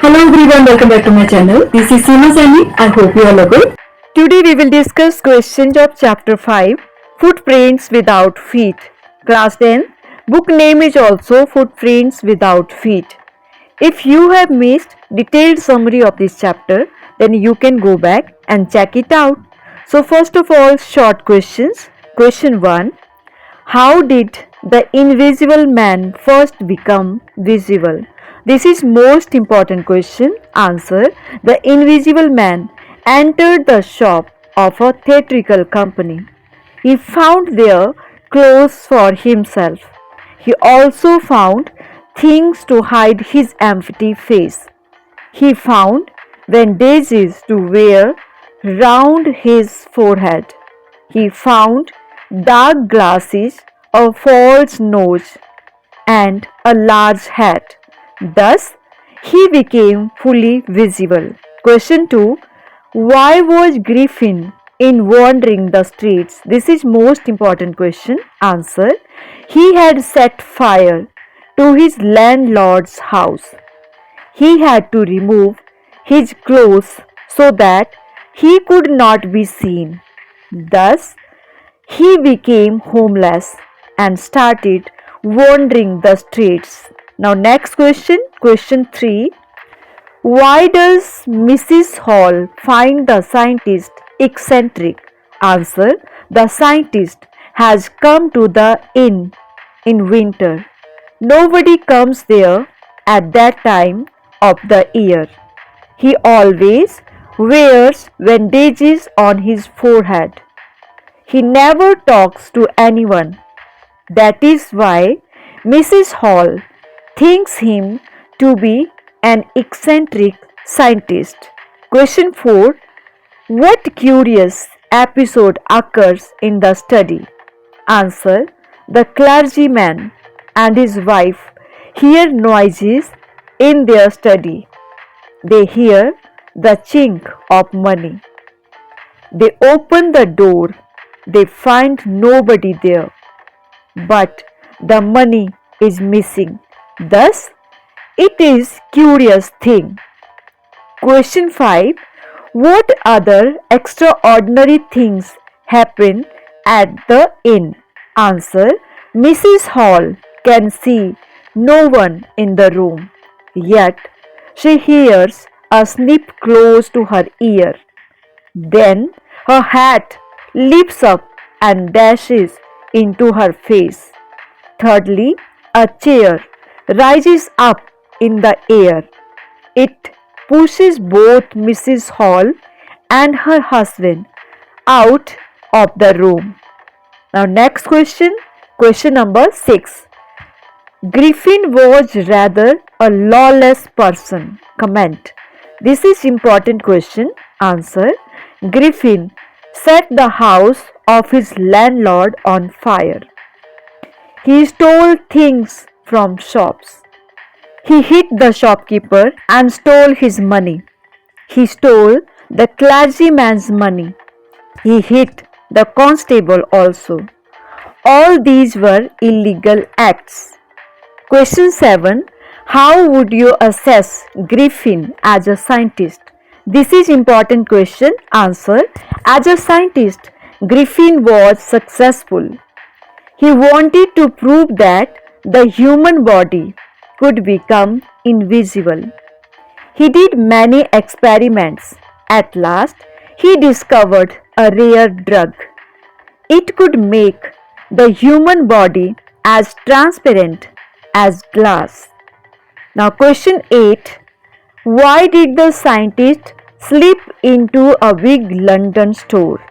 Hello everyone, welcome back to my channel. This is Seema Sani. I hope you all are good. Today we will discuss questions of Chapter 5, Footprints Without Feet. Class 10, book name is also Footprints Without Feet. If you have missed detailed summary of this chapter, then you can go back and check it out. So first of all, short questions. Question 1. How did the invisible man first become visible? This is most important question. Answer. The invisible man entered the shop of a theatrical company. He found there clothes for himself. He also found things to hide his empty face. He found bandages to wear round his forehead. He found dark glasses, a false nose, and a large hat. Thus, he became fully visible. Question 2. Why was Griffin in wandering the streets? This is most important question. Answer. He had set fire to his landlord's house. He had to remove his clothes so that he could not be seen. Thus, he became homeless and started wandering the streets. Now next question, question 3. Why does Mrs. Hall find the scientist eccentric? Answer. The scientist has come to the inn in winter. Nobody comes there at that time of the year. He always wears bandages on his forehead. He never talks to anyone. That is why Mrs. Hall thinks him to be an eccentric scientist. Question 4. What curious episode occurs in the study? Answer. The clergyman and his wife hear noises in their study. They hear the chink of money. They open the door. They find nobody there. But the money is missing. Thus, it is curious thing. Question 5. What other extraordinary things happen at the inn? Answer. Mrs. Hall can see no one in the room, yet she hears a snip close to her ear. Then her hat leaps up and dashes into her face. Thirdly, a chair rises up in the air. It pushes both Mrs. Hall and her husband out of the room. Now next question, question number 6. Griffin was rather a lawless person. Comment. This is important question. Answer. Griffin set the house of his landlord on fire. He stole things from shops. He hit the shopkeeper and stole his money. He stole the clergyman's money. He hit the constable also. All these were illegal acts. Question 7. How would you assess Griffin as a scientist? This is important question. Answer. As a scientist, Griffin was successful. He wanted to prove that the human body could become invisible. He did many experiments. At last, he discovered a rare drug. It could make the human body as transparent as glass. Now question 8. Why did the scientist slip into a big London store?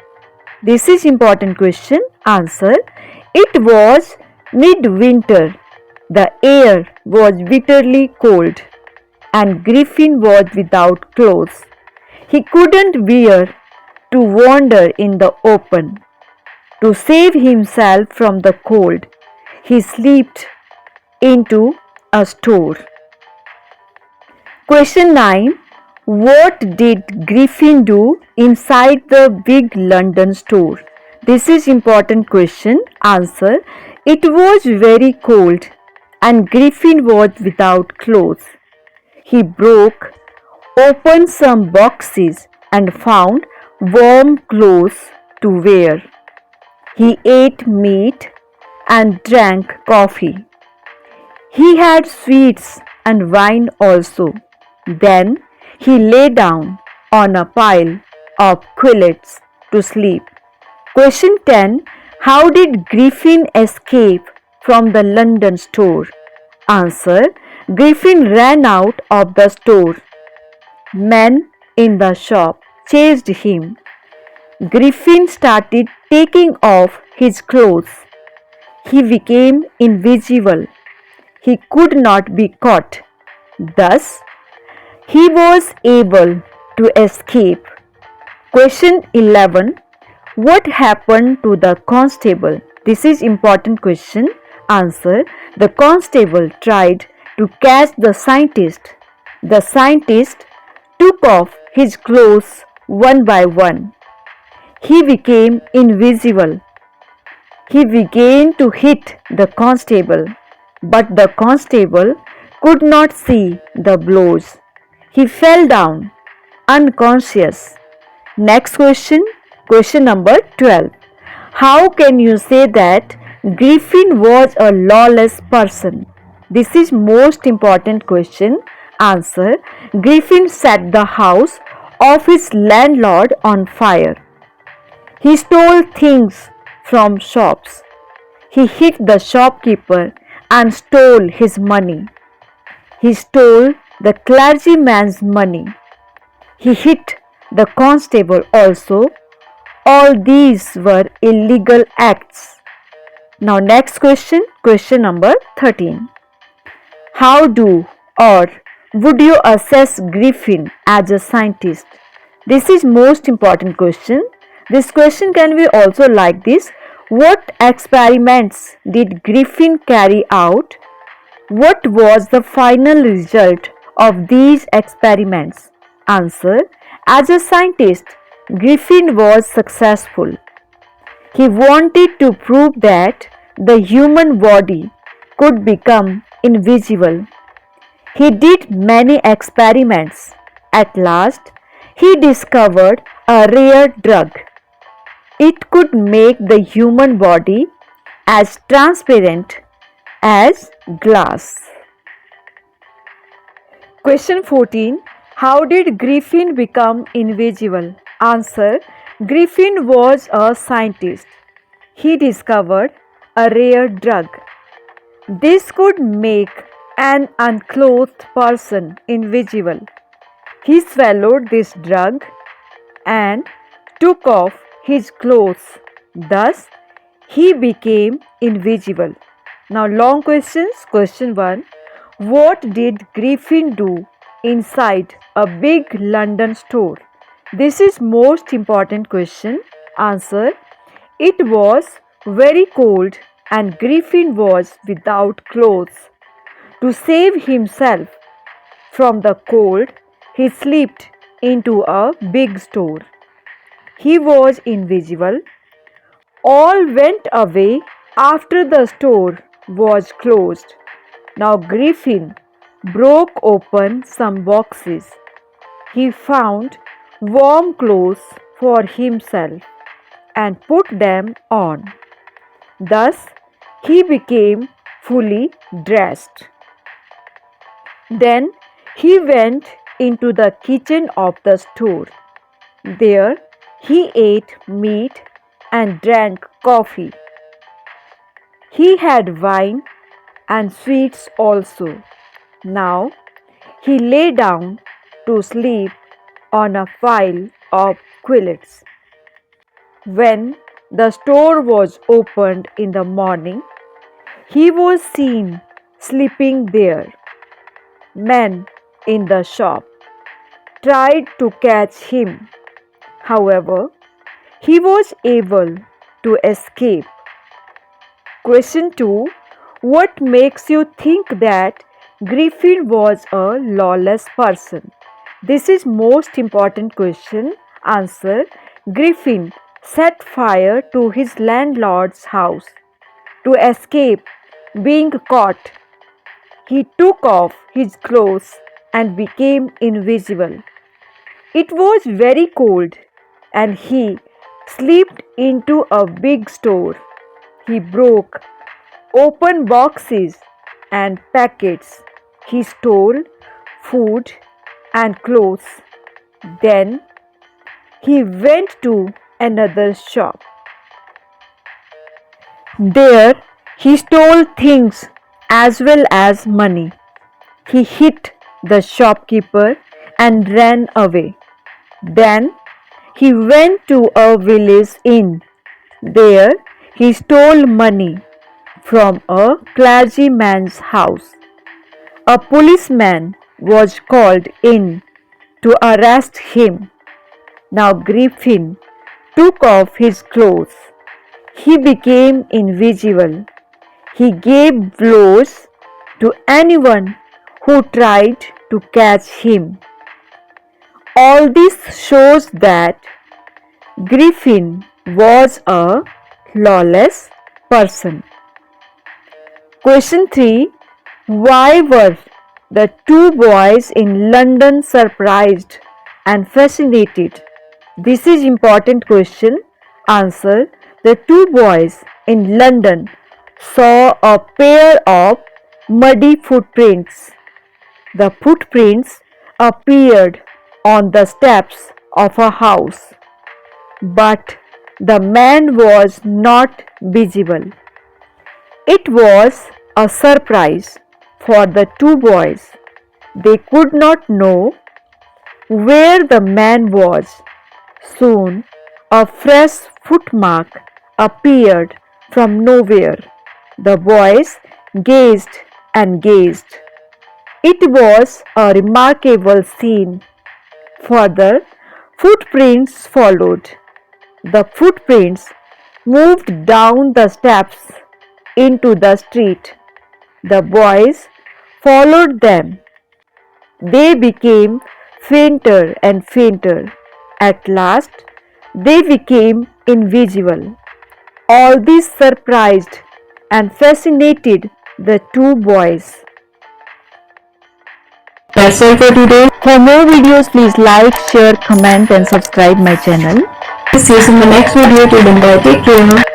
This is important question. Answer. It was midwinter. The air was bitterly cold and Griffin was without clothes. He couldn't bear to wander in the open. To save himself from the cold, he slipped into a store. Question 9. What did Griffin do inside the big London store? This is important question. Answer. It was very cold and Griffin was without clothes. He broke opened some boxes and found warm clothes to wear. He ate meat and drank coffee. He had sweets and wine also. Then he lay down on a pile of quillets to sleep. Question 10. How did Griffin escape from the London store? Answer. Griffin ran out of the store. Men in the shop chased him. Griffin started taking off his clothes. He became invisible. He could not be caught. Thus, he was able to escape. Question 11. What happened to the constable? This is important question. Answer. The constable tried to catch the scientist. The scientist took off his clothes one by one. He became invisible. He began to hit the constable, but the constable could not see the blows. He fell down unconscious. Next question number 12. How can you say that Griffin was a lawless person? This is most important question. Answer. Griffin set the house of his landlord on fire. He stole things from shops. He hit the shopkeeper and stole his money. He stole the clergyman's money. He hit the constable also. All these were illegal acts. Now next question number 13. How do or would you assess Griffin as a scientist? This is most important question. This question can be also like this. What experiments did Griffin carry out? What was the final result of these experiments? Answer. As a scientist, Griffin was successful. He wanted to prove that the human body could become invisible. He did many experiments. At last, he discovered a rare drug. It could make the human body as transparent as glass. Question 14. How did Griffin become invisible? Answer. Griffin was a scientist. He discovered a rare drug. This could make an unclothed person invisible. He swallowed this drug and took off his clothes. Thus, he became invisible. Now, long questions. Question 1. What did Griffin do inside a big London store? This is most important question. Answer. It was very cold and Griffin was without clothes. To save himself from the cold, he slipped into a big store. He was invisible. All went away after the store was closed. Now Griffin broke open some boxes. He found warm clothes for himself and put them on. Thus, he became fully dressed. Then he went into the kitchen of the store. There he ate meat and drank coffee. He had wine and sweets also. Now he lay down to sleep on a pile of quillets. When the store was opened in the morning, he was seen sleeping there. Men in the shop tried to catch him. However, he was able to escape. Question 2. What makes you think that Griffin was a lawless person? This is most important question. Answer. Griffin set fire to his landlord's house. To escape being caught, he took off his clothes and became invisible. It was very cold and he slipped into a big store. He broke open boxes and packets. He stole food and clothes. Then he went to another shop. There he stole things as well as money. He hit the shopkeeper and ran away. Then he went to a village inn. There he stole money from a clergyman's house. A policeman was called in to arrest him. Now Griffin took off his clothes. He became invisible. He gave blows to anyone who tried to catch him. All this shows that Griffin was a lawless person. Question 3. Why were the two boys in London surprised and fascinated? This is important question. Answer. The two boys in London saw a pair of muddy footprints. The footprints appeared on the steps of a house, but the man was not visible. It was a surprise for the two boys. They could not know where the man was. Soon a fresh footmark appeared from nowhere. The boys gazed and gazed. It was a remarkable scene. Further, footprints followed. The footprints moved down the steps into the street. The boys followed them. They became fainter and fainter. At last, they became invisible. All this surprised and fascinated the two boys. That's all for today. For more videos, please like, share, comment and subscribe my channel. See you in the next video. Till then, bye. Take care.